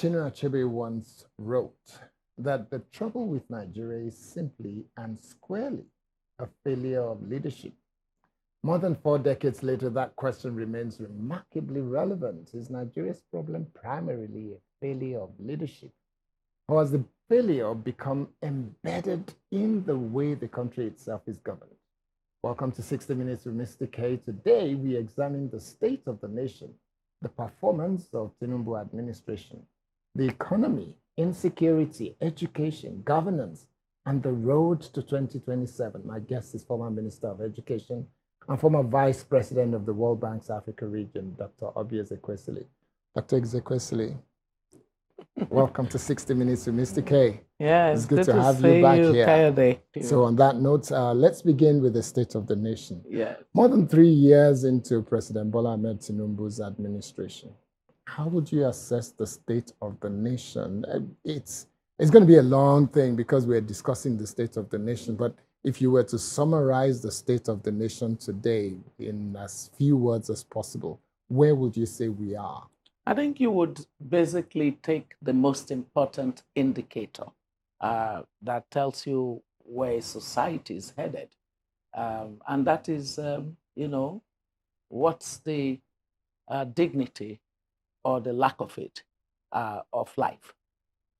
Chinua Achebe once wrote that the trouble with Nigeria is simply and squarely a failure of leadership. More than 4 decades later, that question remains remarkably relevant. Is Nigeria's problem primarily a failure of leadership? Or has the failure become embedded in the way the country itself is governed? Welcome to 60 Minutes with Mr. K. Today, we examine the state of the nation, the performance of Tinubu administration, the economy, insecurity, education, governance, and the road to 2027. My guest is former Minister of Education and former Vice President of the World Bank's Africa region, Dr. Oby Ezekwesili. Dr. Ezekwesili, welcome to 60 Minutes with Mr. K. Yeah, it's good to have you back here. Kayode. So on that note, let's begin with the state of the nation. Yeah. More than 3 years into President Bola Tinubu's administration, how would you assess the state of the nation? It's going to be a long thing because we're discussing the state of the nation, but if you were to summarize the state of the nation today in as few words as possible, where would you say we are? I think you would basically take the most important indicator that tells you where society is headed. And that is, what's the dignity or the lack of it of life?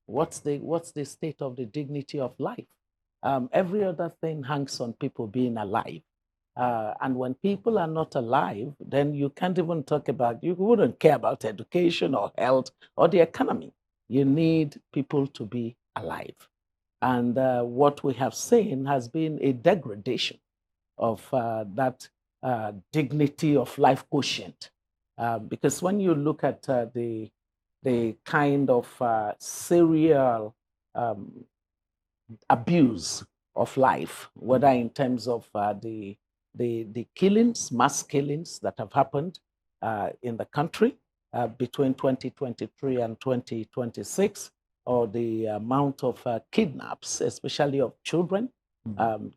What's the state of the dignity of life? Every other thing hangs on people being alive. And when people are not alive, then you can't even talk about, you wouldn't care about education or health or the economy. You need people to be alive. And what we have seen has been a degradation of that dignity of life quotient. Because when you look at the kind of serial abuse of life, whether in terms of the killings, mass killings that have happened in the country between 2023 and 2026, or the amount of kidnaps, especially of children,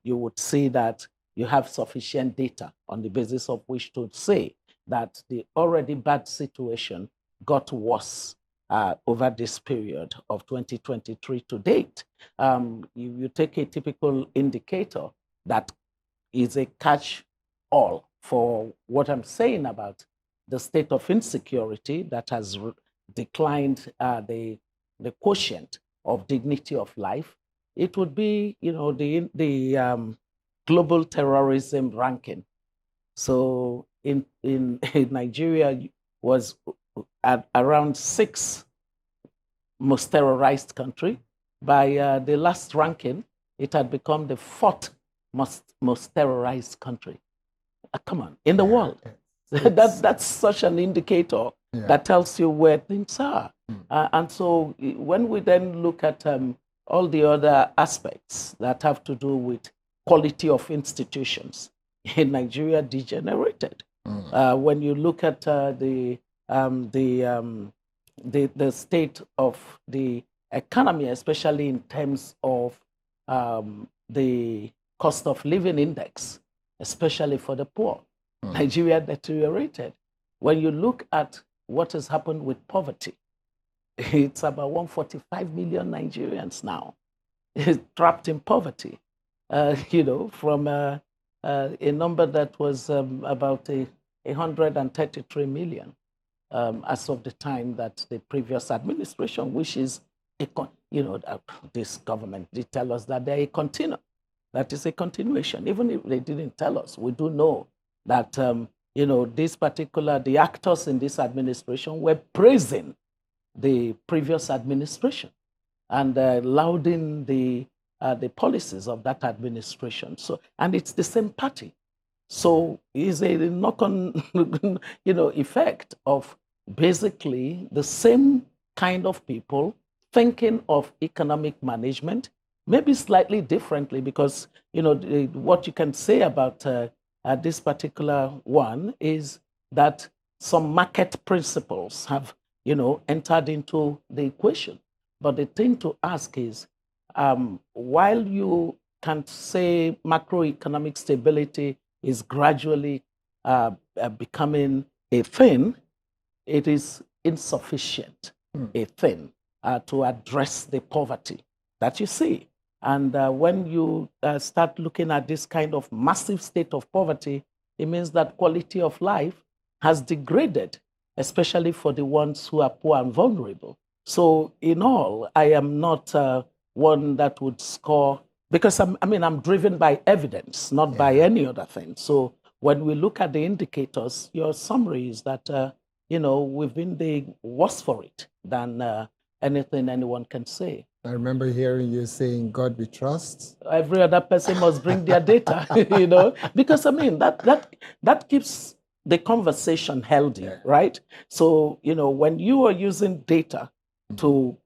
you would see that you have sufficient data on the basis of which to say that the already bad situation got worse over this period of 2023 to date. You take a typical indicator that is a catch-all for what I'm saying about the state of insecurity that has declined the quotient of dignity of life. It would be, the global terrorism ranking. So in Nigeria was at around 6th most terrorized country. By the last ranking, it had become the 4th most terrorized country. Come on, in the world. That's such an indicator that tells you where things are. And so when we then look at all the other aspects that have to do with quality of institutions, in Nigeria degenerated. When you look at the state of the economy, especially in terms of the cost of living index, especially for the poor, Nigeria deteriorated. When you look at what has happened with poverty, it's about 145 million Nigerians now trapped in poverty, from a number that was about 133 million as of the time that the previous administration, which is, this government did tell us that they're a continuum. That is a continuation. Even if they didn't tell us, we do know that, the actors in this administration were praising the previous administration and lauding the policies of that administration. So, and it's the same party. So it's a knock-on, effect of basically the same kind of people thinking of economic management, maybe slightly differently, because what you can say about this particular one is that some market principles have entered into the equation. But the thing to ask is, while you can say macroeconomic stability is gradually becoming a thing, it is insufficient a thing. to address the poverty that you see. And when you start looking at this kind of massive state of poverty, it means that quality of life has degraded, especially for the ones who are poor and vulnerable. So in all, I am not one that would score, because I'm driven by evidence, not by any other thing. So when we look at the indicators, your summary is that, we've been the worse for it than anything anyone can say. I remember hearing you saying, God we trust. Every other person must bring their data, because that keeps the conversation healthy, right? So, when you are using data to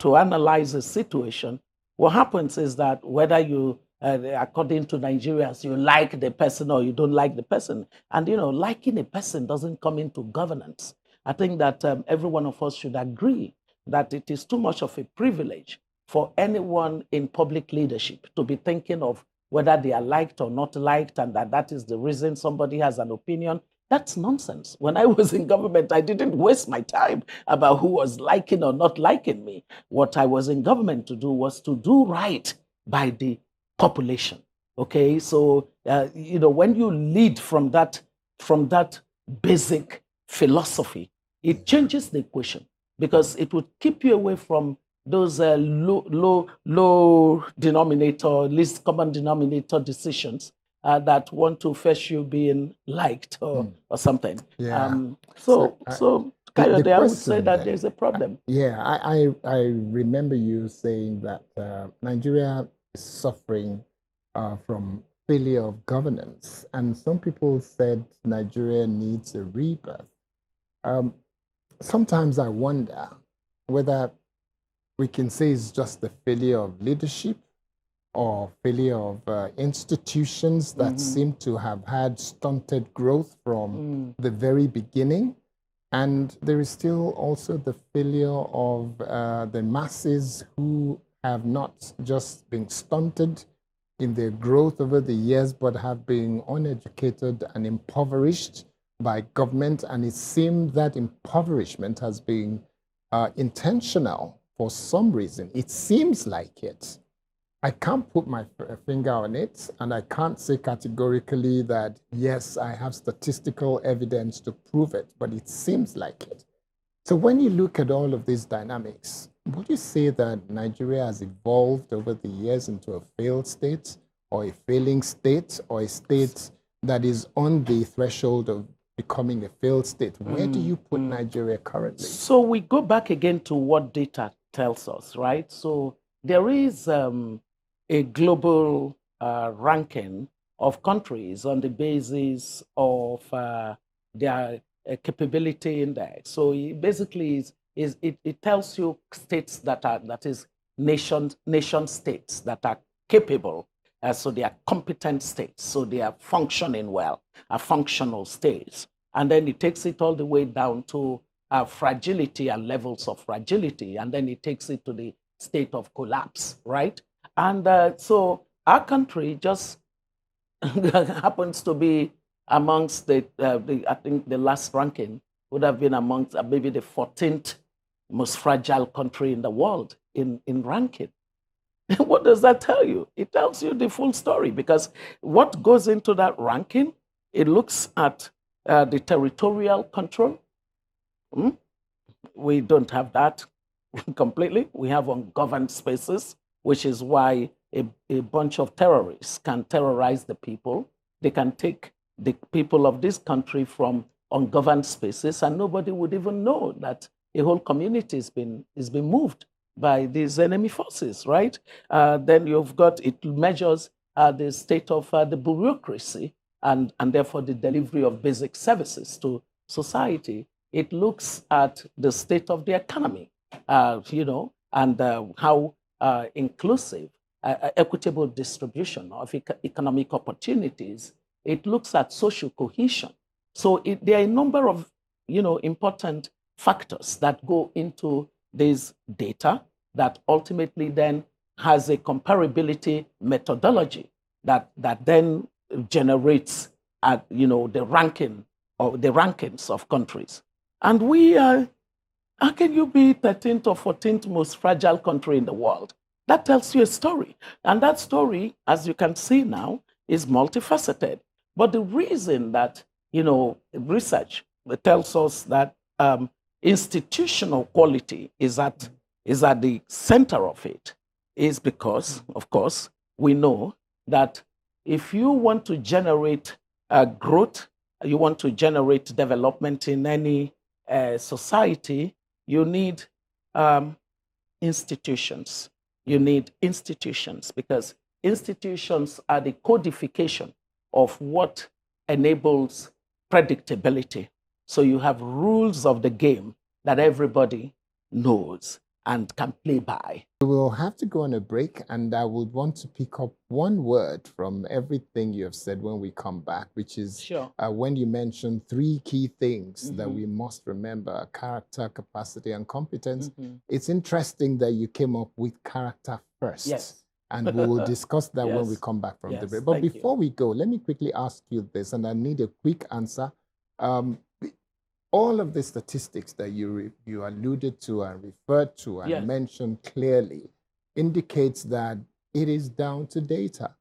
analyze a situation, what happens is that whether you, according to Nigerians, you like the person or you don't like the person, and liking a person doesn't come into governance. I think that every one of us should agree that it is too much of a privilege for anyone in public leadership to be thinking of whether they are liked or not liked, and that is the reason somebody has an opinion. That's nonsense. When I was in government, I didn't waste my time about who was liking or not liking me. What I was in government to do was to do right by the population. Okay, so when you lead from that basic philosophy, it changes the equation, because it would keep you away from those low denominator, least common denominator decisions that want to fetch you being liked or something. Yeah. So Kayode, I would question say that there's a problem. I remember you saying that Nigeria is suffering from failure of governance, and some people said Nigeria needs a rebirth. Sometimes I wonder whether we can say it's just the failure of leadership or failure of institutions that seem to have had stunted growth from the very beginning. And there is still also the failure of the masses who have not just been stunted in their growth over the years, but have been uneducated and impoverished by government. And it seems that impoverishment has been intentional for some reason. It seems like it. I can't put my finger on it, and I can't say categorically that, yes, I have statistical evidence to prove it, but it seems like it. So when you look at all of these dynamics, would you say that Nigeria has evolved over the years into a failed state, or a failing state, or a state that is on the threshold of becoming a failed state? Where do you put Nigeria currently? So we go back again to what data tells us, right? So there is a global ranking of countries on the basis of their capability index. So it basically it tells you states that is nation states that are capable. So they are competent states. So they are functioning well, are functional states. And then it takes it all the way down to fragility and levels of fragility. And then it takes it to the state of collapse, right? And so our country just happens to be amongst I think the last ranking would have been amongst maybe the 14th most fragile country in the world in ranking. What does that tell you? It tells you the full story, because what goes into that ranking, it looks at the territorial control. We don't have that completely. We have ungoverned spaces, which is why a bunch of terrorists can terrorize the people. They can take the people of this country from ungoverned spaces, and nobody would even know that a whole community has been moved by these enemy forces, right? Then you've got, it measures the state of the bureaucracy and therefore the delivery of basic services to society. It looks at the state of the economy, and how inclusive, equitable distribution of economic opportunities. It looks at social cohesion. So there are a number of, important factors that go into this data that ultimately then has a comparability methodology that then generates the ranking or the rankings of countries. And we are How can you be 13th or 14th most fragile country in the world? That tells you a story. And that story, as you can see now, is multifaceted. But the reason that, research tells us that institutional quality is at the center of it is because, of course, we know that if you want to generate growth, you want to generate development in any society, you need institutions. You need institutions because institutions are the codification of what enables predictability. So you have rules of the game that everybody knows and can play by. We will have to go on a break, and I would want to pick up one word from everything you have said when we come back, which is Sure. When you mentioned three key things that we must remember: character, capacity, and competence. It's interesting that you came up with character first. Yes. And we will discuss that when we come back from the break. But before we go, let me quickly ask you this, and I need a quick answer. All of the statistics that you alluded to and referred to and mentioned clearly indicates that it is down to data.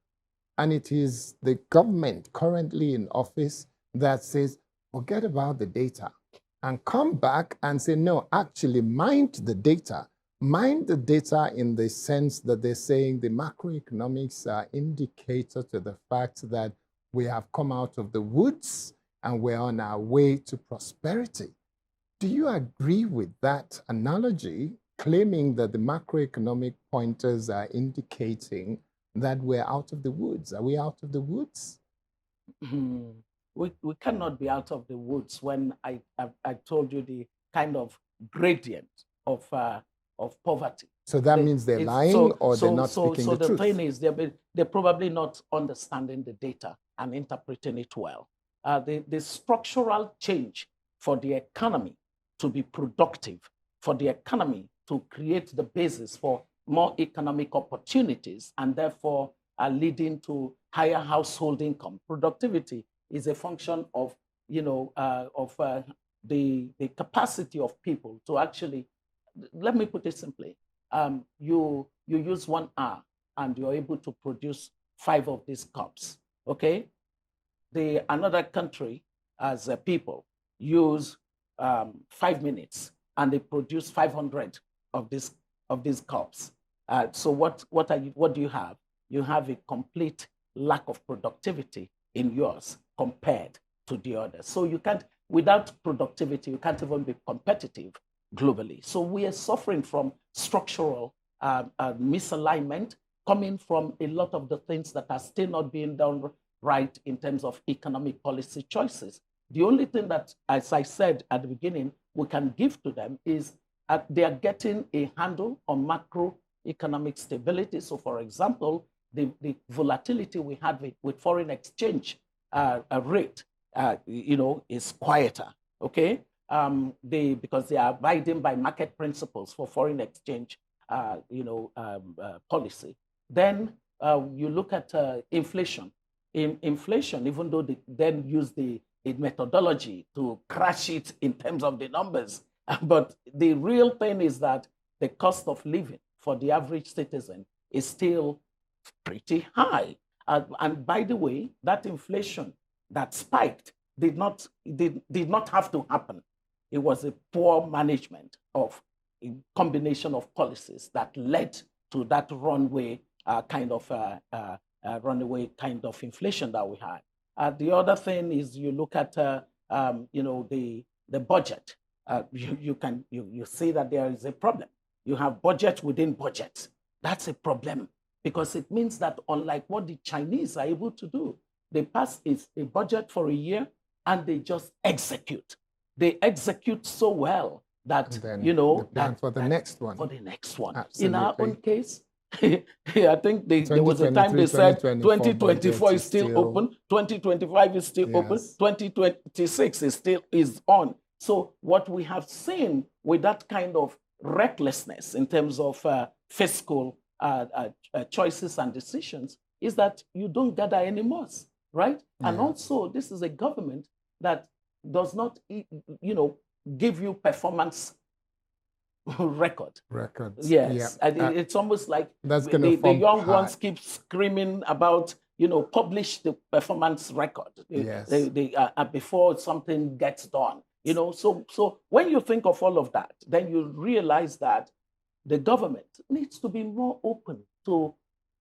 And it is the government currently in office that says, forget about the data and come back and say, no, actually mind the data. Mind the data in the sense that they're saying the macroeconomics are indicator to the fact that we have come out of the woods and we're on our way to prosperity. Do you agree with that analogy, claiming that the macroeconomic pointers are indicating that we're out of the woods? Are we out of the woods? We cannot be out of the woods when I told you the kind of gradient of poverty. So that means they're lying or they're not speaking the truth? So the thing is, they're probably not understanding the data and interpreting it well. The structural change for the economy to be productive, for the economy to create the basis for more economic opportunities and therefore leading to higher household income. Productivity is a function of, the capacity of people to actually, let me put it simply, you use 1 hour and you're able to produce 5 of these cups, okay? Another country as people use 5 minutes and they produce 500 of these cups. So what do you have? You have a complete lack of productivity in yours compared to the others. So you can't, without productivity, you can't even be competitive globally. So we are suffering from structural misalignment coming from a lot of the things that are still not being done right in terms of economic policy choices. The only thing that, as I said at the beginning, we can give to them is they are getting a handle on macroeconomic stability. So, for example, the volatility we had with foreign exchange rate, is quieter, okay? Because they are abiding by market principles for foreign exchange, policy. Then you look at inflation. Inflation, even though they then use the methodology to crash it in terms of the numbers, but the real thing is that the cost of living for the average citizen is still pretty high. And by the way, that inflation that spiked did not have to happen. It was a poor management of a combination of policies that led to that runaway kind of inflation that we had. The other thing is you look at the budget. You see that there is a problem. You have budget within budget. That's a problem because it means that unlike what the Chinese are able to do, they pass a budget for a year and they just execute. They execute so well that plan for the next one. For the next one. Absolutely. In our own case, I think there was a time they said 2024 is still open, 2025 is still open, 2026 is on. So what we have seen with that kind of recklessness in terms of fiscal choices and decisions is that you don't gather any more, right? Yeah. And also, this is a government that does not, give you performance record. Records. Yes, Yeah. and it's almost like That's going the to form young part. ones keep screaming about, publish the performance record. Yes. Before something gets done. So when you think of all of that, then you realize that the government needs to be more open to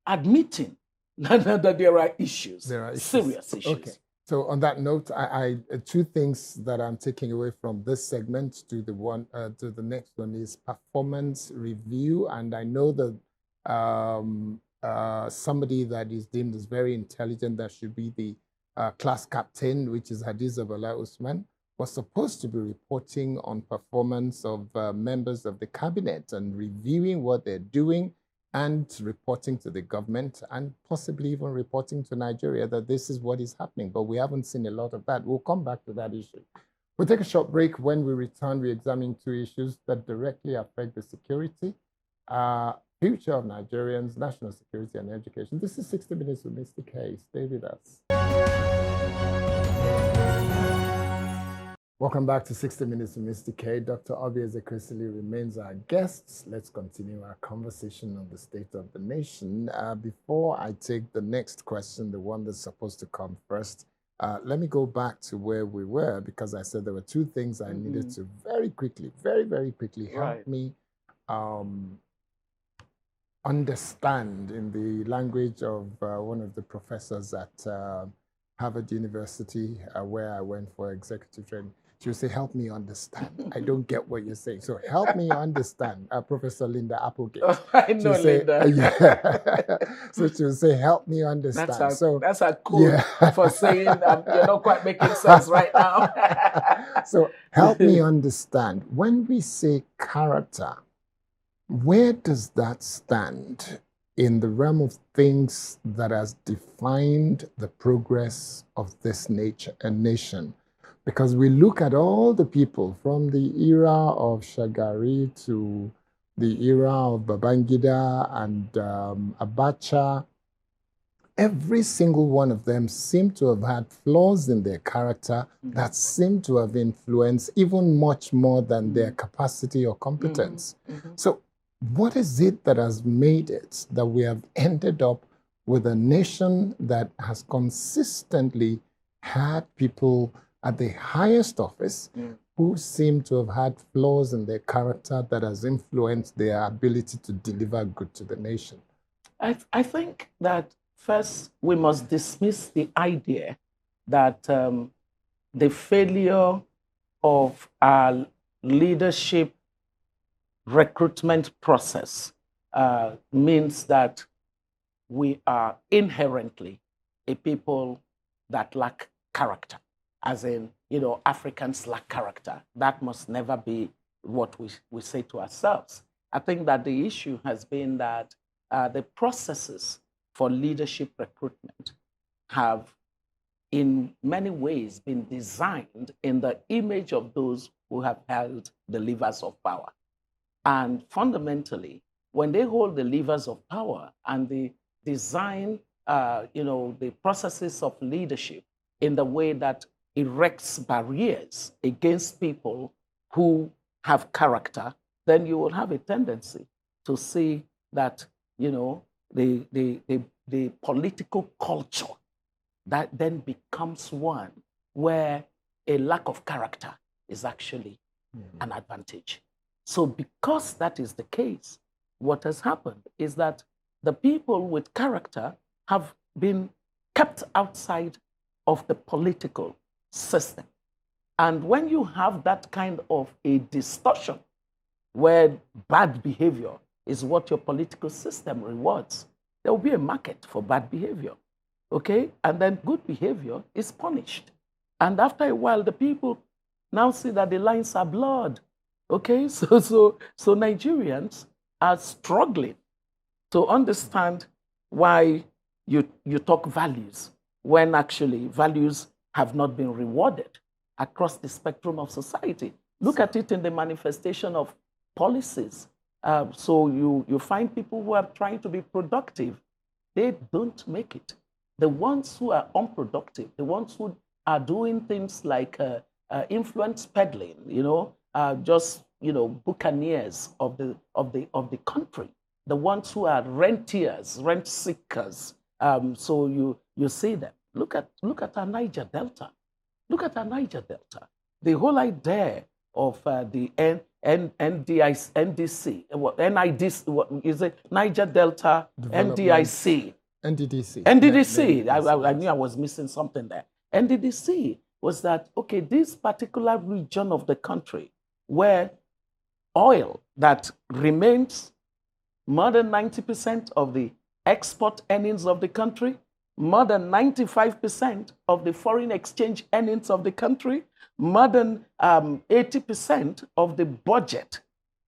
admitting that there are issues, serious issues. Okay. So on that note, I two things that I'm taking away from this segment to the next one is performance review, and I know that somebody that is deemed as very intelligent, that should be the class captain, which is Hadiza Bala Usman, was supposed to be reporting on performance of members of the cabinet and reviewing what they're doing and reporting to the government and possibly even reporting to Nigeria that this is what is happening. But we haven't seen a lot of that. We'll come back to that issue. We'll take a short break. When we return, we examine two issues that directly affect the security, future of Nigerians, national security and education. This is 60 Minutes with Mr. K. Stay with us. Welcome back to 60 Minutes with Mr. K. Dr. Oby Ezekwesili remains our guest. Let's continue our conversation on the state of the nation. Before I take the next question, the one that's supposed to come first, let me go back to where we were, because I said there were two things I needed to very quickly help me understand in the language of one of the professors at Harvard University, where I went for executive training. She would say, help me understand. I don't get what you're saying. So help me understand, Professor Linda Applegate. Oh, I know Linda. Yeah. So she would say, help me understand. That's a code for saying you're not quite making sense right now. So help me understand. When we say character, where does that stand in the realm of things that has defined the progress of this nation? Because we look at all the people from the era of Shagari to the era of Babangida and Abacha. Every single one of them seem to have had flaws in their character that seem to have influenced even much more than their capacity or competence. So what is it that has made it that we have ended up with a nation that has consistently had people at the highest office who seem to have had flaws in their character that has influenced their ability to deliver good to the nation? I think that first we must dismiss the idea that the failure of our leadership recruitment process means that we are inherently a people that lack character. As in, Africans lack character. That must never be what we say to ourselves. I think that the issue has been that the processes for leadership recruitment have, in many ways, been designed in the image of those who have held the levers of power. And fundamentally, when they hold the levers of power and they design, the processes of leadership in the way that erects barriers against people who have character, then you will have a tendency to see that, the political culture that then becomes one where a lack of character is actually an advantage. So because that is the case, what has happened is that the people with character have been kept outside of the political system. And when you have that kind of a distortion where bad behavior is what your political system rewards, there will be a market for bad behavior, okay? And then good behavior is punished. And after a while, the people now see that the lines are blurred, okay? So Nigerians are struggling to understand why you talk values when actually values have not been rewarded across the spectrum of society. Look at it in the manifestation of policies. So you find people who are trying to be productive, they don't make it. The ones who are unproductive, the ones who are doing things like influence peddling, just buccaneers of the country, the ones who are rentiers, rent seekers. So you see them. Look at our Niger Delta. Look at our Niger Delta. The whole idea of the NDC, NIDC, what is it? Niger Delta, NDIC. NDDC. NDDC. I knew I was missing something there. NDDC was that, okay, this particular region of the country where oil that remains more than 90% of the export earnings of the country, more than 95% of the foreign exchange earnings of the country, more than 80% of the budget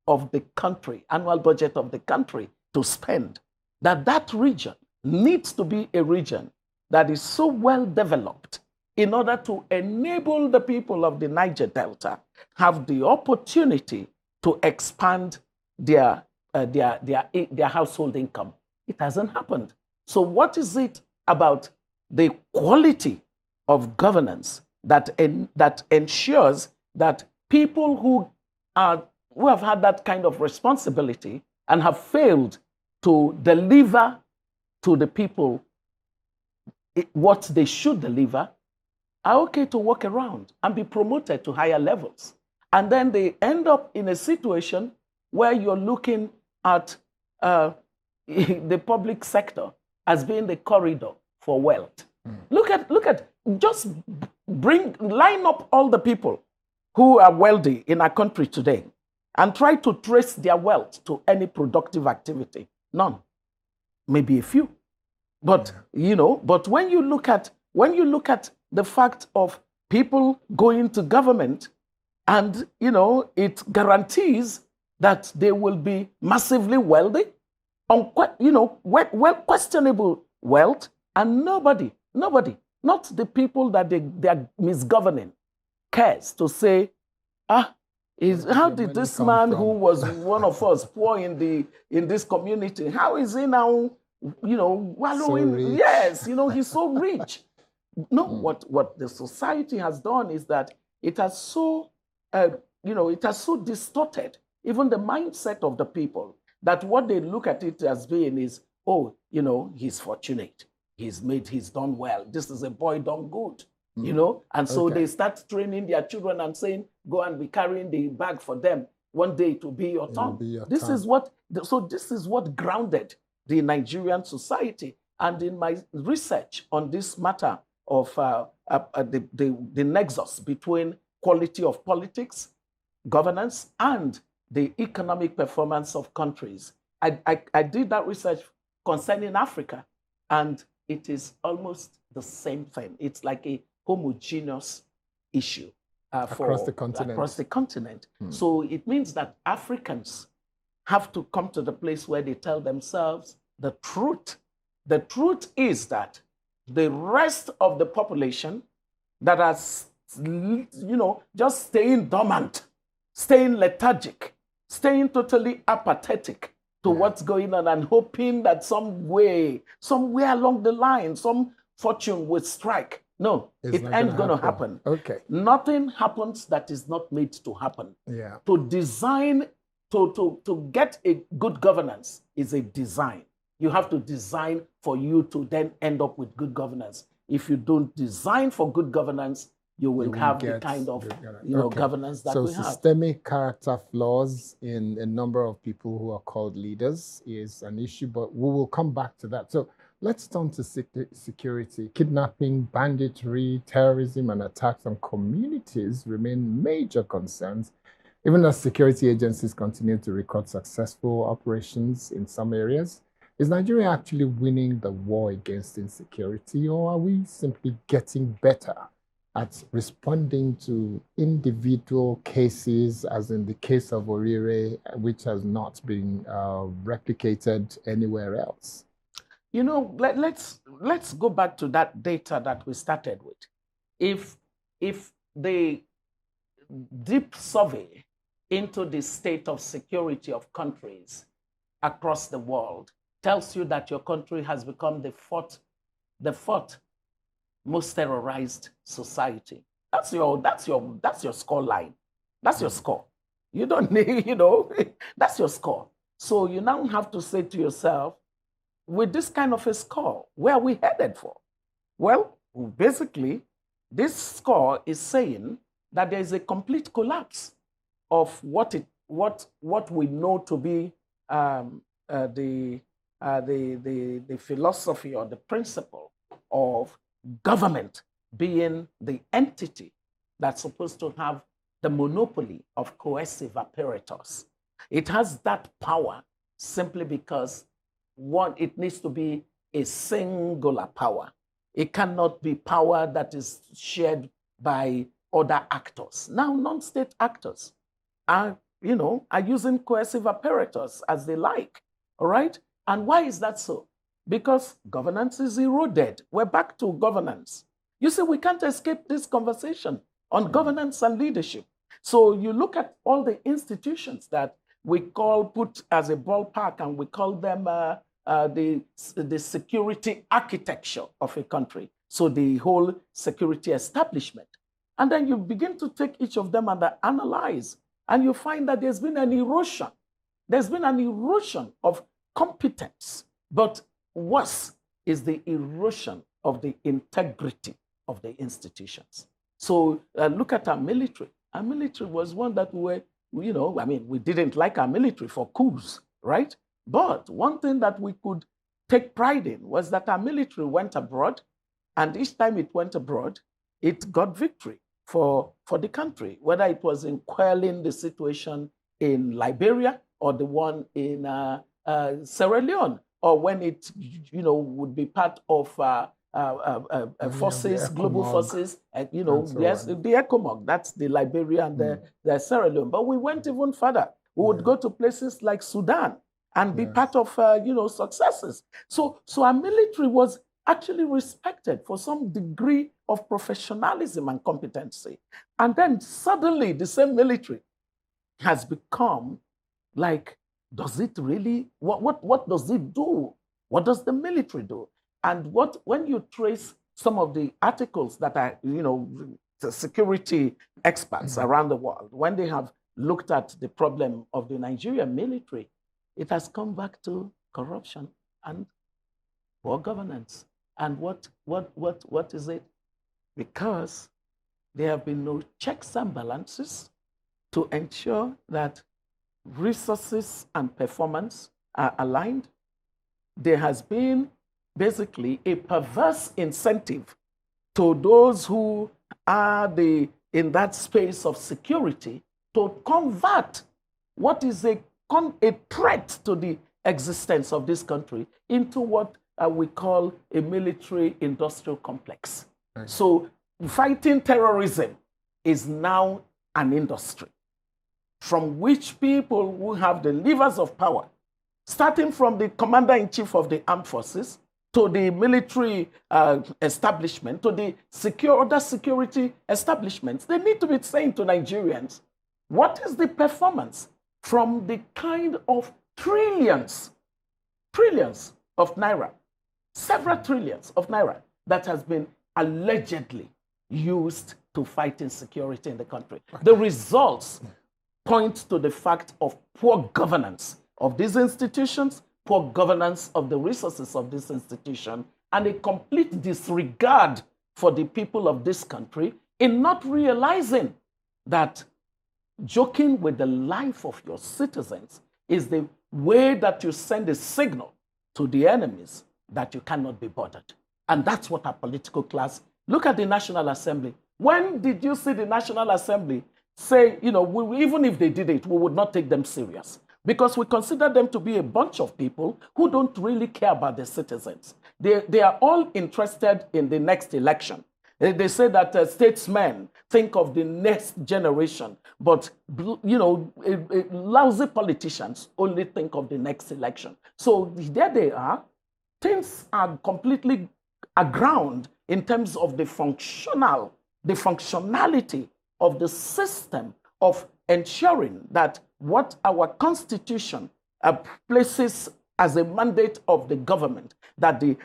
of the country, annual budget of the country to spend, that region needs to be a region that is so well developed in order to enable the people of the Niger Delta have the opportunity to expand their household income. It hasn't happened. So what is it about the quality of governance that ensures that people who have had that kind of responsibility and have failed to deliver to the people what they should deliver are okay to walk around and be promoted to higher levels? And then they end up in a situation where you're looking at the public sector as being the corridor for wealth. Look at, just line up all the people who are wealthy in our country today and try to trace their wealth to any productive activity. None. Maybe a few. But, but when you look at the fact of people going to government and, it guarantees that they will be massively wealthy, questionable wealth, and nobody, not the people that they are misgoverning, cares to say, how did this man who was one of us poor in this community, how is he now, wallowing? So yes, he's so rich. No, what the society has done is that it has so, distorted even the mindset of the people, that what they look at it as being is, he's fortunate. He's done well. This is a boy done good, And so they start training their children and saying, go and be carrying the bag for them. One day it will be your turn. This is what grounded the Nigerian society. And in my research on this matter of the nexus between quality of politics, governance, and the economic performance of countries, I did that research concerning Africa, and it is almost the same thing. It's like a homogeneous issue across the continent. So it means that Africans have to come to the place where they tell themselves the truth. The truth is that the rest of the population that are, just staying dormant, staying lethargic, staying totally apathetic to what's going on and hoping that somewhere along the line, some fortune will strike. No, it ain't going to happen. Okay. Nothing happens that is not made to happen. Yeah. To design, to get a good governance is a design. You have to design for you to then end up with good governance. If you don't design for good governance, you will have the kind of governance that we have. So systemic character flaws in a number of people who are called leaders is an issue, but we will come back to that. So let's turn to security. Kidnapping, banditry, terrorism, and attacks on communities remain major concerns, even as security agencies continue to record successful operations in some areas. Is Nigeria actually winning the war against insecurity, or are we simply getting better at responding to individual cases, as in the case of Orire, which has not been replicated anywhere else? Let's go back to that data that we started with. If the deep survey into the state of security of countries across the world tells you that your country has become the fourth most terrorized society, that's your score line. That's your score. You don't need, that's your score. So you now have to say to yourself, with this kind of a score, where are we headed for? Well, basically, this score is saying that there is a complete collapse of what we know to be the philosophy or the principle of government being the entity that's supposed to have the monopoly of coercive apparatus. It has that power simply because, one, it needs to be a singular power. It cannot be power that is shared by other actors. Now, non-state actors are using coercive apparatus as they like, all right? And why is that so? Because governance is eroded. We're back to governance. You see, we can't escape this conversation on governance and leadership. So you look at all the institutions that we put as a ballpark, and we call them the security architecture of a country. So the whole security establishment. And then you begin to take each of them and analyze, and you find that there's been an erosion. There's been an erosion of competence. But worse is the erosion of the integrity of the institutions. So look at our military. Our military was one that we didn't like our military for coups, right? But one thing that we could take pride in was that our military went abroad, and each time it went abroad, it got victory for the country, whether it was in quelling the situation in Liberia or the one in Sierra Leone, or when it would be part of forces, global forces, yes, the ECOMOG, that's the Liberia and the Sierra Leone. But we went even further. We would go to places like Sudan and be part of successes. So our military was actually respected for some degree of professionalism and competency. And then suddenly the same military has become like, does it really, what does it do? What does the military do? And when you trace some of the articles that are, the security experts around the world, when they have looked at the problem of the Nigerian military, it has come back to corruption and poor governance. And what is it? Because there have been no checks and balances to ensure that resources and performance are aligned. There has been basically a perverse incentive to those who are in that space of security to convert what is a threat to the existence of this country into what we call a military-industrial complex. Okay. So fighting terrorism is now an industry from which people who have the levers of power, starting from the commander-in-chief of the armed forces to the military establishment, to the other security establishments, they need to be saying to Nigerians, what is the performance from the kind of trillions of naira, several trillions of naira that has been allegedly used to fight insecurity in the country? The results point to the fact of poor governance of these institutions, poor governance of the resources of this institution, and a complete disregard for the people of this country in not realizing that joking with the life of your citizens is the way that you send a signal to the enemies that you cannot be bothered. And that's what our political class, look at the National Assembly. When did you see the National Assembly say, even if they did it, we would not take them serious? Because we consider them to be a bunch of people who don't really care about their citizens. They are all interested in the next election. They say that statesmen think of the next generation, but lousy politicians only think of the next election. So there they are. Things are completely aground in terms of the functionality of the system of ensuring that what our Constitution places as a mandate of the government, that the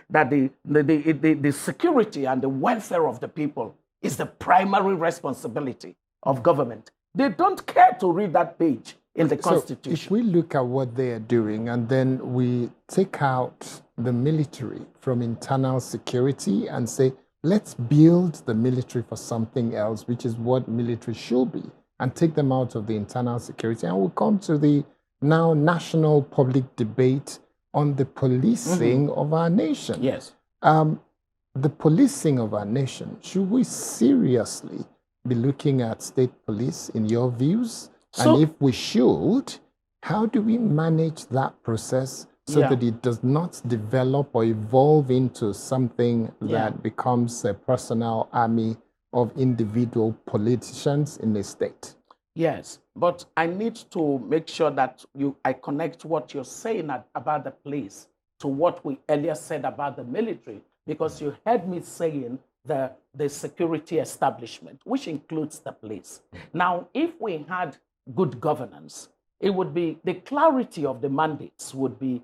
security and the welfare of the people is the primary responsibility of government. They don't care to read that page in the Constitution. So if we look at what they are doing and then we take out the military from internal security and say, let's build the military for something else, which is what military should be, and take them out of the internal security, and we'll come to the now national public debate on the policing of our nation. Yes. The policing of our nation, should we seriously be looking at state police in your views? So, and if we should, how do we manage that process so that it does not develop or evolve into something that becomes a personal army of individual politicians in the state? Yes, but I need to make sure that I connect what you're saying about the police to what we earlier said about the military, because you heard me saying the security establishment, which includes the police. Now, if we had good governance, it would be the clarity of the mandates would be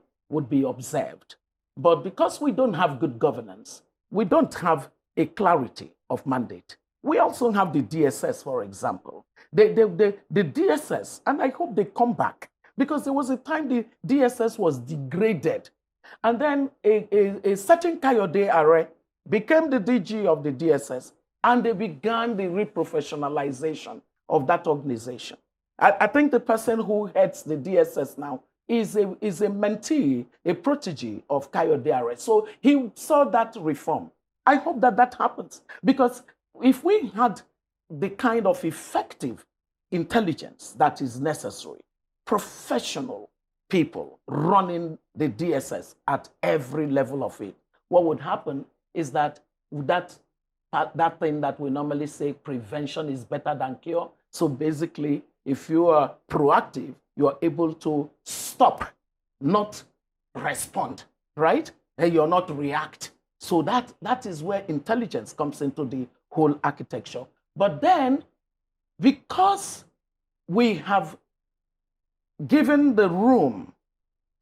observed. But because we don't have good governance, we don't have a clarity of mandate. We also have the DSS, for example. The DSS, and I hope they come back, because there was a time the DSS was degraded. And then a certain Kayode Akintemi became the DG of the DSS, and they began the reprofessionalization of that organization. I think the person who heads the DSS now is a mentee, a protege of Kayode Akintemi. So he saw that reform. I hope that happens, because if we had the kind of effective intelligence that is necessary, professional people running the DSS at every level of it, what would happen is that thing that we normally say, prevention is better than cure. So basically, if you are proactive, you are able to stop, not respond, right? And you're not react. So that is where intelligence comes into the whole architecture. But then, because we have given the room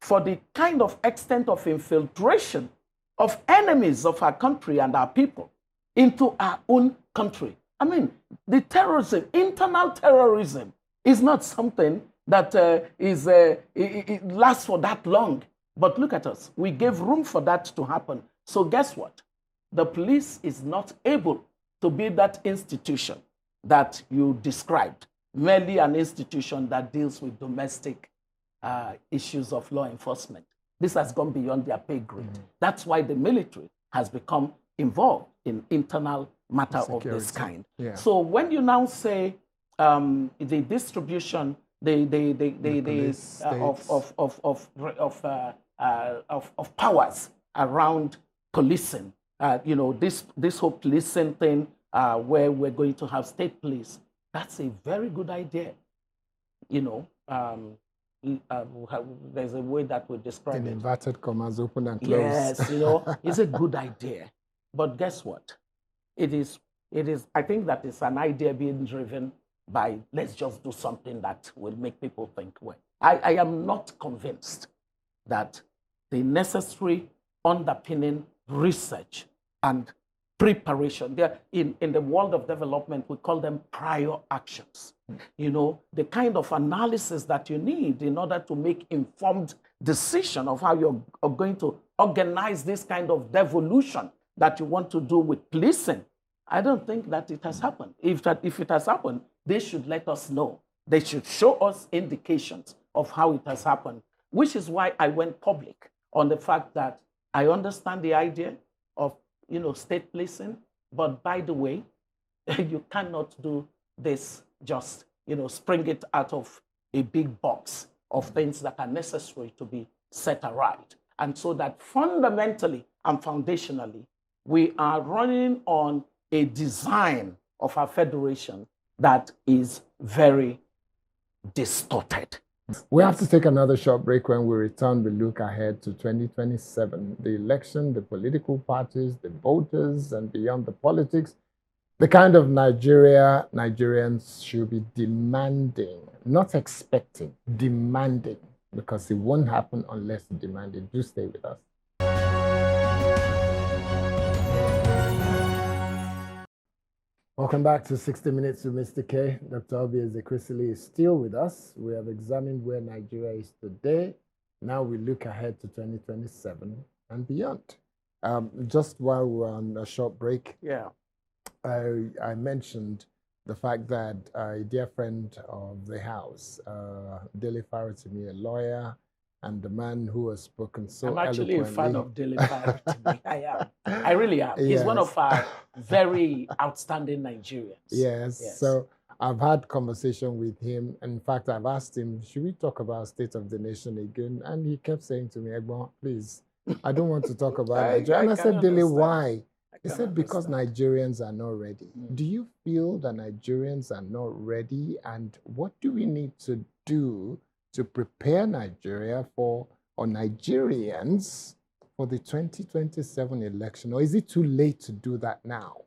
for the kind of extent of infiltration of enemies of our country and our people into our own country. I mean, the terrorism, internal terrorism, is not something that it lasts for that long. But look at us. We gave room for that to happen. So guess what? The police is not able to be that institution that you described, merely an institution that deals with domestic issues of law enforcement. This has gone beyond their pay grade. That's why the military has become involved in internal matter of this kind. Yeah. So when you now say the distribution, of powers around policing, this whole policing thing, where we're going to have state police, that's a very good idea. There's a way that we describe in it. Inverted commas, open and close. Yes, it's a good idea. But guess what? It is. I think that it's an idea being driven by, let's just do something that will make people think. Well, I am not convinced that the necessary underpinning research and preparation, in the world of development, we call them prior actions. The kind of analysis that you need in order to make informed decision of how you're going to organize this kind of devolution that you want to do with policing. I don't think that it has happened. If it has happened, they should let us know. They should show us indications of how it has happened, which is why I went public on the fact that I understand the idea of state policing, but by the way, you cannot do this just spring it out of a big box of things that are necessary to be set aright. And so that fundamentally and foundationally, we are running on a design of our federation that is very distorted. We have to take another short break. When we return, we look ahead to 2027, the election, the political parties, the voters, and beyond the politics, the kind of Nigeria Nigerians should be demanding, not expecting, demanding, because it won't happen unless demanded. Do stay with us. Welcome back to 60 Minutes with Mr. K. Dr. Oby Ezekwesili is still with us. We have examined where Nigeria is today. Now we look ahead to 2027 and beyond. Just while we're on a short break, I mentioned the fact that a dear friend of the house, Dele Faratimi, a lawyer, and the man who has spoken so I'm actually eloquently. a fan of Dele Faratimi. I am. I really am. He's one of our very outstanding Nigerians. Yes. So I've had conversation with him. In fact, I've asked him, should we talk about state of the nation again? And he kept saying to me, Egbon, please, I don't want to talk about Nigeria. And I said, Dele, why? He said, because Nigerians are not ready. Do you feel that Nigerians are not ready? And what do we need to do to prepare Nigeria or Nigerians for the 2027 election? Or is it too late to do that now?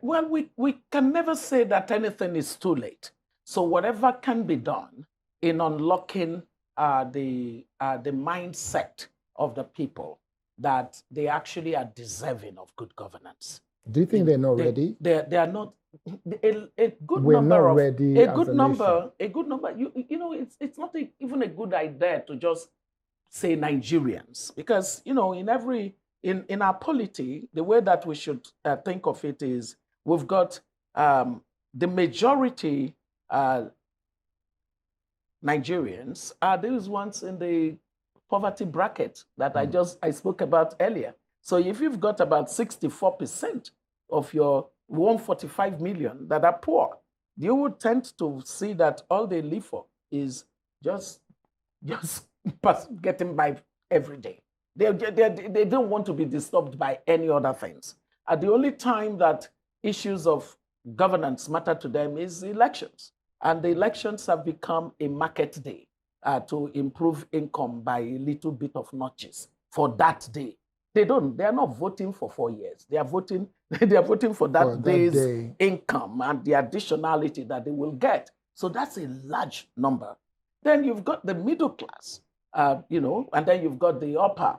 Well, we can never say that anything is too late. So whatever can be done in unlocking the mindset of the people that they actually are deserving of good governance. Do you think they're not ready? They are not. A good We're number not of ready a as good a number nation. a good number. You know it's not even a good idea to just say Nigerians, because in our polity, the way that we should think of it is we've got the majority Nigerians are those ones in the poverty bracket that I spoke about earlier. So if you've got about 64% of your 145 million that are poor, you would tend to see that all they live for is just getting by every day. They don't want to be disturbed by any other things. The only time that issues of governance matter to them is elections. And the elections have become a market day to improve income by a little bit of notches for that day. They are not voting for 4 years. They are voting for that day's income and the additionality that they will get. So that's a large number. Then you've got the middle class, and then you've got the upper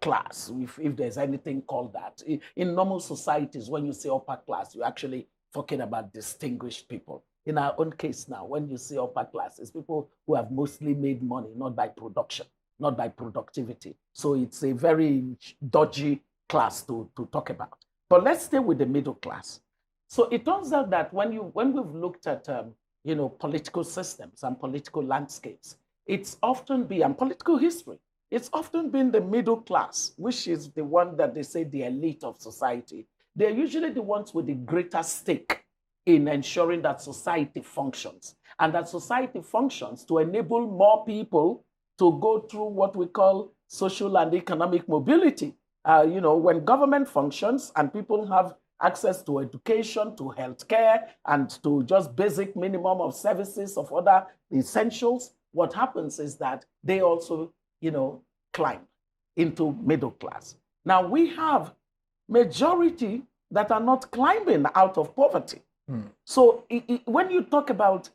class, if there's anything called that. In normal societies, when you say upper class, you're actually talking about distinguished people. In our own case now, when you say upper class, it's people who have mostly made money, not by production, not by productivity. So it's a very dodgy class to talk about. But let's stay with the middle class. So it turns out that when we've looked at political systems and political landscapes, it's often been, and political history, it's often been the middle class, which is the one that they say the elite of society. They're usually the ones with the greater stake in ensuring that society functions, and that society functions to enable more people to go through what we call social and economic mobility. When government functions and people have access to education, to healthcare, and to just basic minimum of services of other essentials, what happens is that they also, climb into middle class. Now we have majority that are not climbing out of poverty. So when you talk about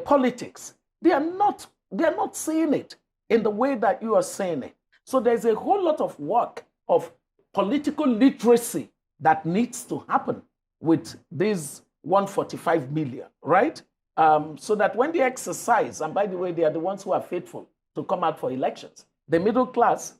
politics, they are not saying it in the way that you are saying it. So there's a whole lot of work of political literacy that needs to happen with these 145 million, right? So that when they exercise, and by the way, they are the ones who are faithful to come out for elections. The middle class,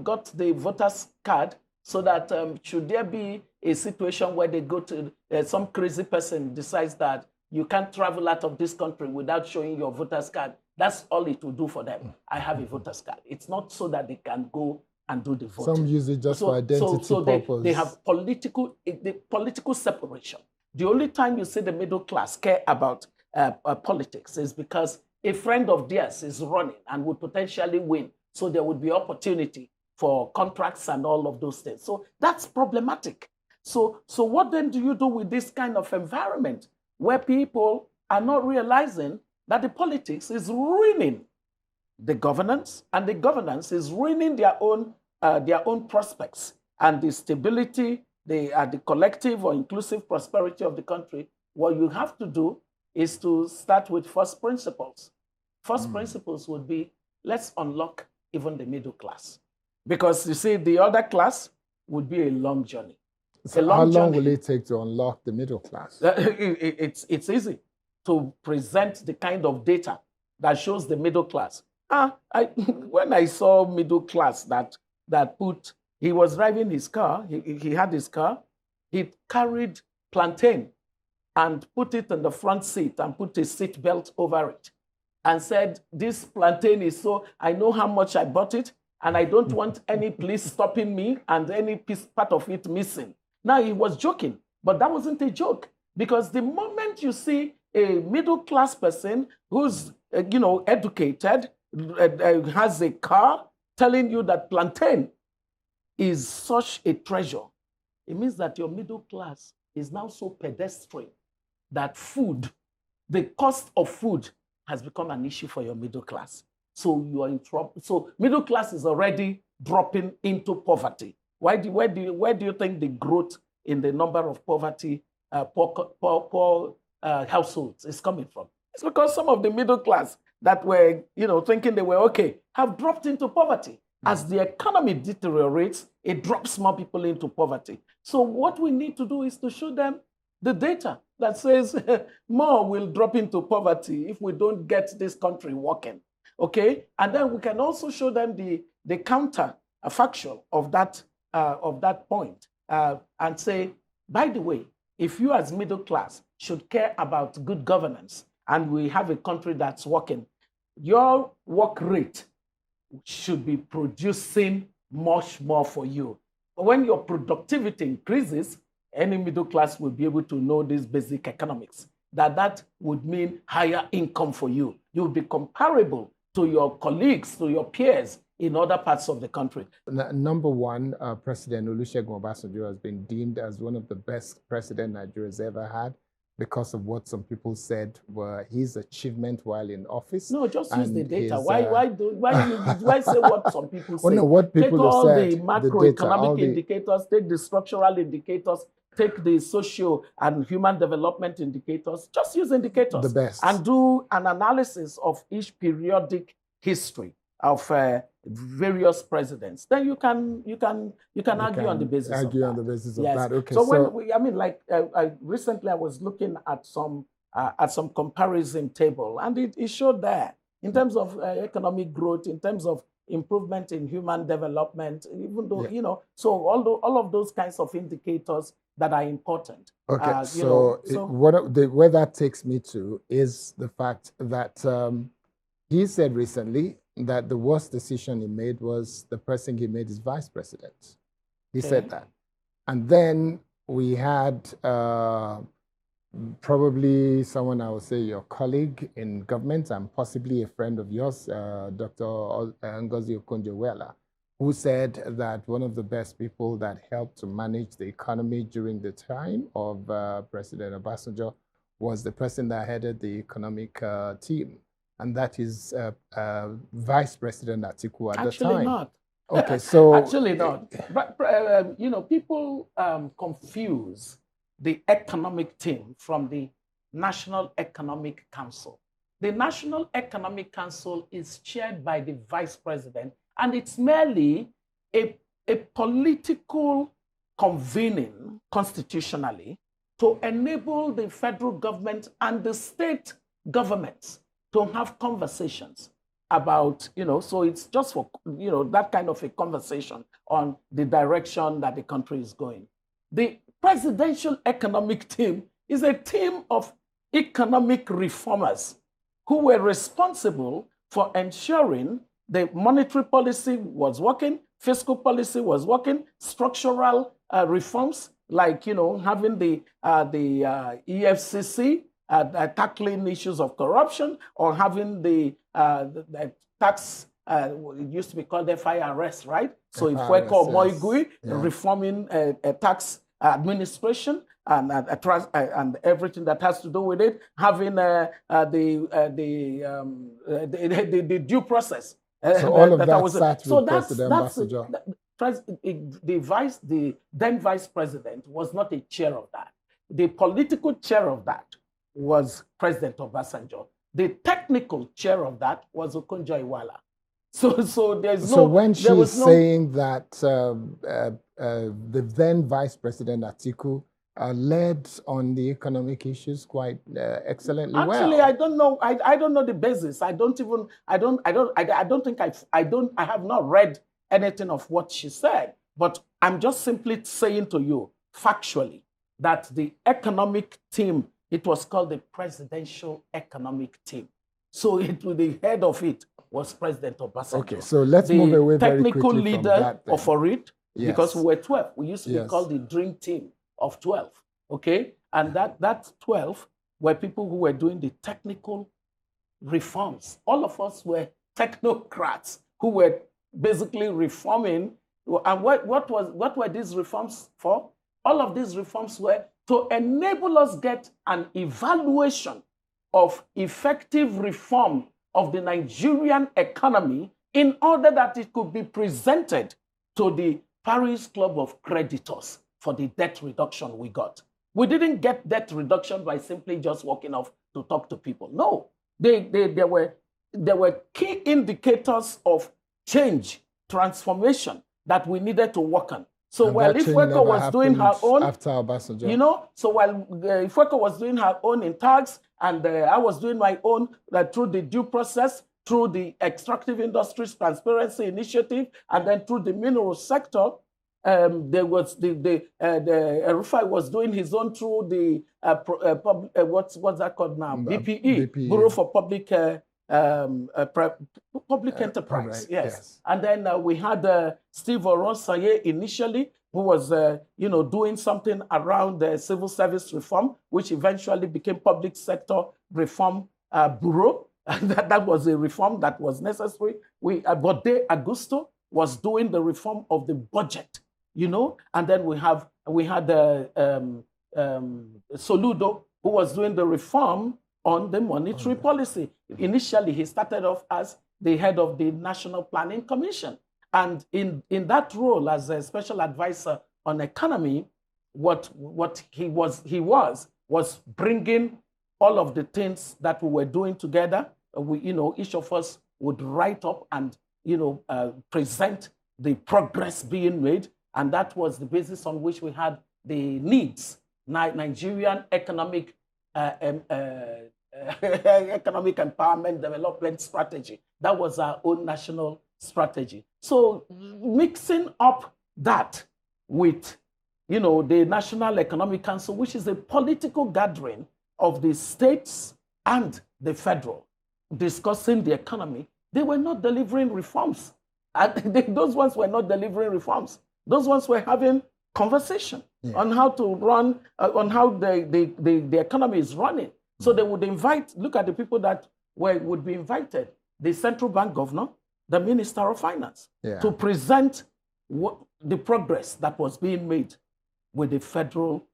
got the voter's card so that should there be a situation where they go to some crazy person decides that you can't travel out of this country without showing your voter's card, that's all it will do for them. I have a voter's card. It's not so that they can go and do the voting. Some use it just for identity purpose. They have political separation. The only time you see the middle class care about politics is because a friend of theirs is running and would potentially win. So there would be opportunity for contracts and all of those things. So that's problematic. So what then do you do with this kind of environment where people are not realizing that the politics is ruining the governance, and the governance is ruining their own prospects and the stability, the collective or inclusive prosperity of the country? What you have to do is to start with first principles. First principles would be, let's unlock even the middle class. Because you see, the other class would be a long journey. So a long how long journey. will it take to unlock the middle class? It's easy to present the kind of data that shows the middle class. When I saw middle class that he was driving his car, he had his car, he carried plantain and put it in the front seat and put a seat belt over it and said, this plantain is so, I know how much I bought it and I don't want any police stopping me and any part of it missing. Now, he was joking, but that wasn't a joke, because the moment you see a middle-class person who's, educated, has a car, telling you that plantain is such a treasure, it means that your middle class is now so pedestrian that the cost of food has become an issue for your middle class. So you are in trouble. So middle class is already dropping into poverty. Where do you think the growth in the number of poor households is coming from? It's because some of the middle class that were, thinking they were okay, have dropped into poverty. As the economy deteriorates, it drops more people into poverty. So what we need to do is to show them the data that says more will drop into poverty if we don't get this country working. Okay, and then we can also show them the counter factual of that point, and say, by the way, if you as middle class should care about good governance and we have a country that's working, your work rate should be producing much more for you. But when your productivity increases, any middle class will be able to know this basic economics, that would mean higher income for you. You'll be comparable to your colleagues, to your peers in other parts of the country. Number one, President Olusegun Obasanjo has been deemed as one of the best president Nigeria's ever had because of what some people said were his achievement while in office. No, just use the data. Why say what some people say? Oh, no, what people take all have said, the macroeconomic indicators, take the structural indicators, take the social and human development indicators. Just use indicators. The best. And do an analysis of each periodic history of various presidents. Then you can argue on the basis of that. On the basis of that. Okay. So recently I was looking at some comparison table, and it showed there in terms of economic growth, in terms of improvement in human development, even though so all of those kinds of indicators that are important. Okay. Where that takes me to is the fact that he said recently that the worst decision he made was the person he made his vice president. He said that. And then we had probably someone, I would say your colleague in government and possibly a friend of yours, Dr. Ngozi Okonjo-Iweala, who said that one of the best people that helped to manage the economy during the time of President Obasanjo was the person that headed the economic team. And that is Vice President Atiku at the time. Actually not. Okay, so... Actually not. But, people confuse the economic team from the National Economic Council. The National Economic Council is chaired by the Vice President, and it's merely a political convening constitutionally to enable the federal government and the state governments to have conversations about, so it's just for, that kind of a conversation on the direction that the country is going. The presidential economic team is a team of economic reformers who were responsible for ensuring the monetary policy was working, fiscal policy was working, structural reforms like, having the EFCC, tackling issues of corruption, or having the tax, it used to be called FIRS, right? So if we call Moigui, reforming tax administration and everything that has to do with it, having the due process. So all of that starts with President Obasanjo. The then vice president was not a chair of that. The political chair of that was President Obasanjo. The technical chair of that was Okonjo-Iweala. So there's no. So when there was she's no, saying that the then Vice President Atiku led on the economic issues quite excellently actually, well. I don't know. I don't know the basis. I don't think I have not read anything of what she said. But I'm just simply saying to you factually that the economic team, it was called the Presidential Economic Team. So the head of it was President Obasanjo. Okay, so let's move away very quickly technical from leader that then. for it, Yes. because we were 12. We used to be Yes. called the Dream Team of 12. Okay, and that 12 were people who were doing the technical reforms. All of us were technocrats who were basically reforming. And what were these reforms for? All of these reforms were to enable us get an evaluation of effective reform of the Nigerian economy in order that it could be presented to the Paris Club of Creditors for the debt reduction we got. We didn't get debt reduction by simply just walking off to talk to people. No, there were key indicators of change, transformation that we needed to work on. So while Ifweko was doing her own, after Obasanjo, you know, so while Ifweko was doing her own in tax, and I was doing my own through the due process, through the Extractive Industries Transparency Initiative, and then through the mineral sector, there was the Rufai was doing his own through the what's that called now? BPE, Bureau for Public Public Enterprise. Right, yes. And then we had Steve Oronsaye initially, who was doing something around the civil service reform, which eventually became Public Sector Reform Bureau. And that was a reform that was necessary. Bode Augusto was doing the reform of the budget, and then we had Soludo, who was doing the reform on the monetary policy. Initially, he started off as the head of the National Planning Commission. And in that role as a special advisor on economy, what he was bringing all of the things that we were doing together. Each of us would write up and present the progress being made, and that was the basis on which we had the needs, Nigerian economic economic empowerment development strategy. That was our own national strategy. So mixing up that with the National Economic Council, which is a political gathering of the states and the federal, discussing the economy, they were not delivering reforms. Those ones were not delivering reforms. Those ones were having conversation on how to run, on how the economy is running. So they would look at the people that would be invited, the central bank governor, the minister of finance, to present the progress that was being made with the federal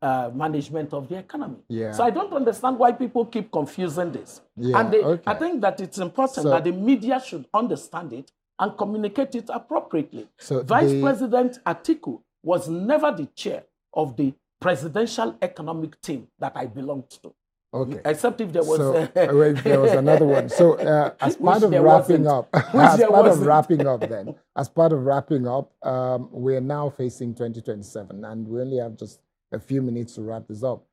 management of the economy. So I don't understand why people keep confusing this. And I think that it's important that the media should understand it and communicate it appropriately. So Vice President Atiku was never the chair of the presidential economic team that I belonged to. Okay. Except if there was there was another one. So as part of wrapping up, we are now facing 2027, and we only have just a few minutes to wrap this up.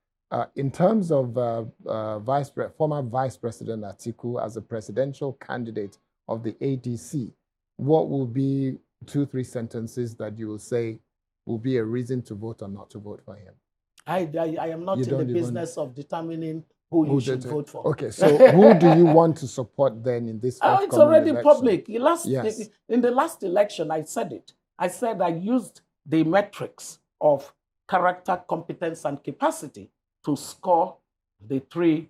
In terms of former Vice President Atiku as a presidential candidate of the ADC, what will be 2-3 sentences that you will say will be a reason to vote or not to vote for him? I am not in the business of determining who you should vote for. Okay, so who do you want to support then in this upcoming it's already election? public. In the last election, I said it. I said I used the metrics of character, competence, and capacity to score the 3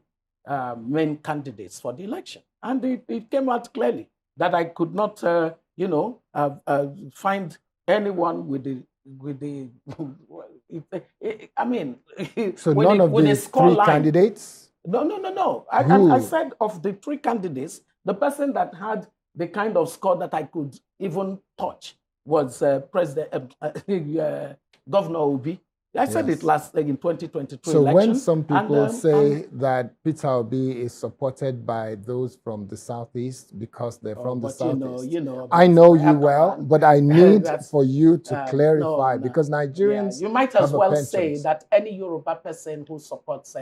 main candidates for the election. And it came out clearly that I could not, find anyone with the I mean, so none of the 3 candidates? No. I said of the 3 candidates, the person that had the kind of score that I could even touch was Governor Oby I said it last in 2022 so election. when some people say that Peter Obi is supported by those from the southeast because they're from the southeast, I know you well, but I need for you to clarify because Nigerians you might as well say that any Yoruba person who supports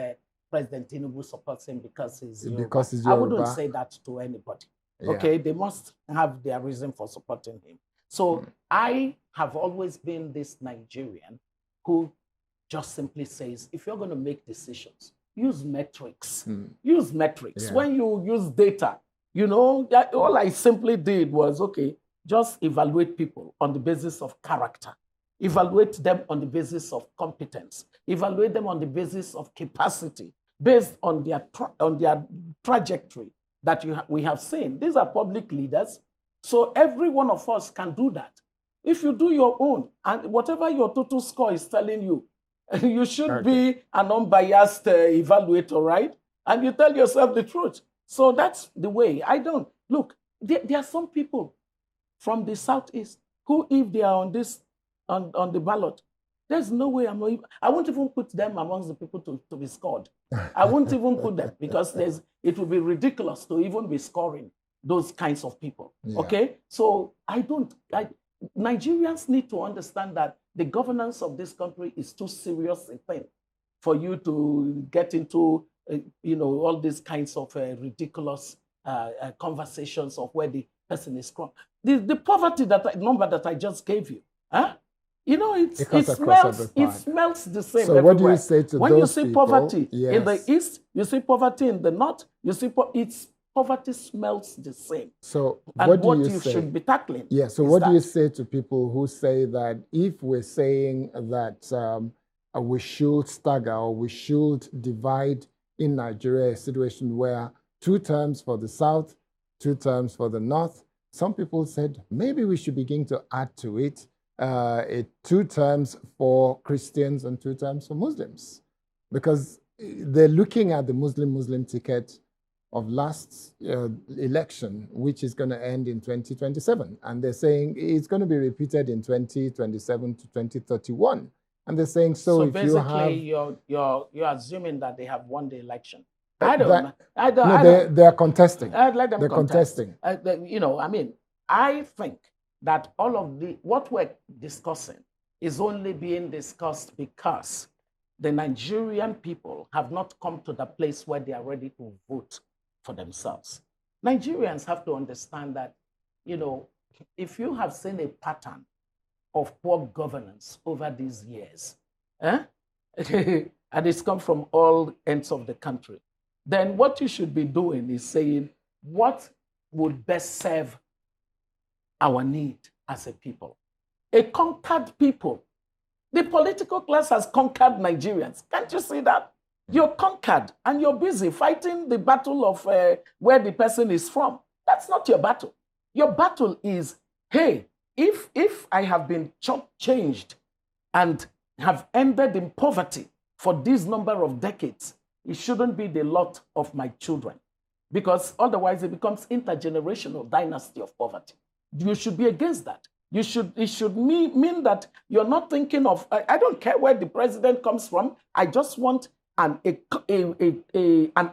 President Tinubu supports him because he's Yoruba. Because he's Yoruba. I wouldn't say that to anybody. Okay, they must have their reason for supporting him. So I have always been this Nigerian who just simply says, if you're going to make decisions, use metrics. Use metrics. Yeah. When you use data, all I simply did was, okay, just evaluate people on the basis of character. Evaluate them on the basis of competence. Evaluate them on the basis of capacity, based on their trajectory that we have seen. These are public leaders. So every one of us can do that. If you do your own, and whatever your total score is telling you, you should be an unbiased evaluator, right? And you tell yourself the truth. So that's the way. Look, there are some people from the southeast who, if they are on the ballot, there's no way I won't even put them amongst the people to be scored. I won't even put them because it would be ridiculous to even be scoring those kinds of people. Yeah. Okay? So Nigerians need to understand that the governance of this country is too serious a thing for you to get into, all these kinds of ridiculous conversations of where the person is from. The poverty number that I just gave you, it smells the same. So everywhere. What do you say to when those you see people, poverty in the east, you see poverty in the north, you see poverty smells the same. So what you should be tackling. Yeah. So what do you say to people who say that if we're saying that we should stagger or we should divide in Nigeria a situation where 2 terms for the south, 2 terms for the north, some people said maybe we should begin to add to it 2 terms for Christians and 2 terms for Muslims, because they're looking at the Muslim ticket of last election, which is going to end in 2027. And they're saying it's going to be repeated in 2027 to 2031. And they're saying, so if basically you have... you're assuming that they have won the election. They're contesting. Let them they're contesting. I think that all of what we're discussing is only being discussed because the Nigerian people have not come to the place where they are ready to vote for themselves. Nigerians have to understand that, if you have seen a pattern of poor governance over these years, and it's come from all ends of the country, then what you should be doing is saying, what would best serve our need as a people? A conquered people. The political class has conquered Nigerians. Can't you see that? You're conquered and you're busy fighting the battle of where the person is from. That's not your battle. Your battle is, hey, if I have been changed and have ended in poverty for this number of decades, it shouldn't be the lot of my children, because otherwise it becomes intergenerational dynasty of poverty. You should be against that. It should mean that you're not thinking of, I don't care where the president comes from. I just want an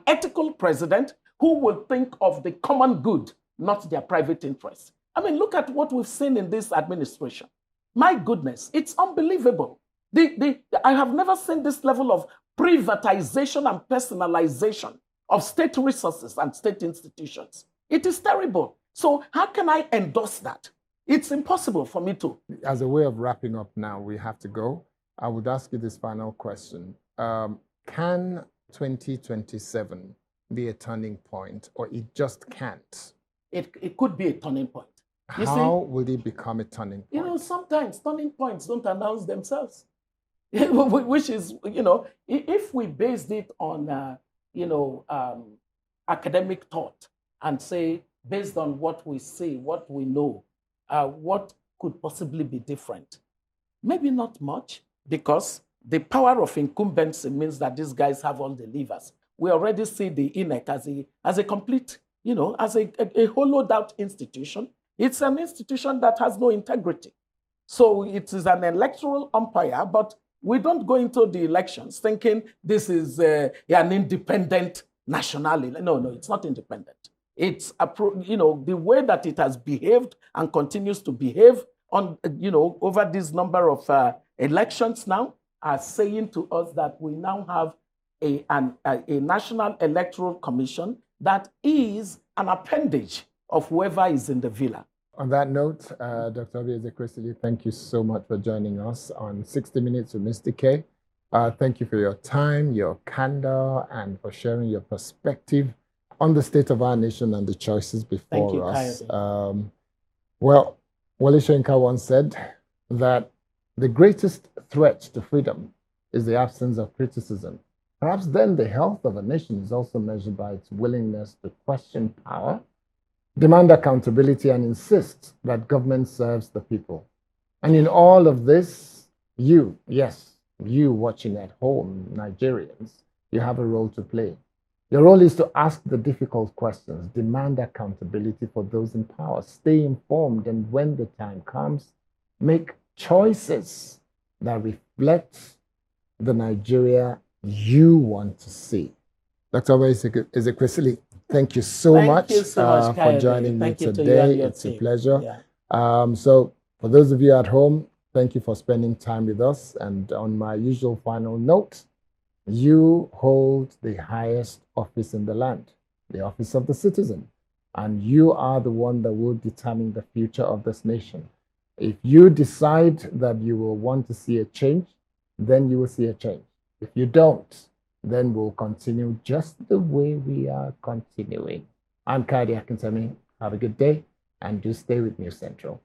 ethical president who will think of the common good, not their private interests. Look at what we've seen in this administration. My goodness, it's unbelievable. I have never seen this level of privatization and personalization of state resources and state institutions. It is terrible. So how can I endorse that? It's impossible for me to. As a way of wrapping up now, we have to go. I would ask you this final question. Can 2027 be a turning point, or it just can't? It could be a turning point. How will it become a turning point? Sometimes turning points don't announce themselves. Which is, if we based it on, academic thought and say, based on what we see, what we know, what could possibly be different? Maybe not much, because the power of incumbency means that these guys have all the levers. We already see the INEC as a complete, as a hollowed out institution. It's an institution that has no integrity. So it is an electoral umpire, but We don't go into the elections thinking this is an independent nationality. No, it's not independent. It's the way that it has behaved and continues to behave on over this number of elections now are saying to us that we now have a National Electoral Commission that is an appendage of whoever is in the villa. On that note, Dr. Oby Ezekwesili, thank you so much for joining us on 60 Minutes with Mr. K. Thank you for your time, your candor, and for sharing your perspective on the state of our nation and the choices before us. Well, Wole Soyinka once said that the greatest threat to freedom is the absence of criticism. Perhaps then the health of a nation is also measured by its willingness to question power, demand accountability, and insist that government serves the people. And in all of this, you watching at home, Nigerians, you have a role to play. Your role is to ask the difficult questions, demand accountability for those in power, stay informed, and when the time comes, make choices that reflect the Nigeria you want to see. Dr. Oby Ezekwesili, thank you so much for joining me today. It's a pleasure. Yeah. So for those of you at home, thank you for spending time with us. And on my usual final note, you hold the highest office in the land, the office of the citizen. And you are the one that will determine the future of this nation. If you decide that you will want to see a change, then you will see a change. If you don't, then we'll continue just the way we are continuing. I'm Kayode Akintemi. Have a good day, and do stay with News Central.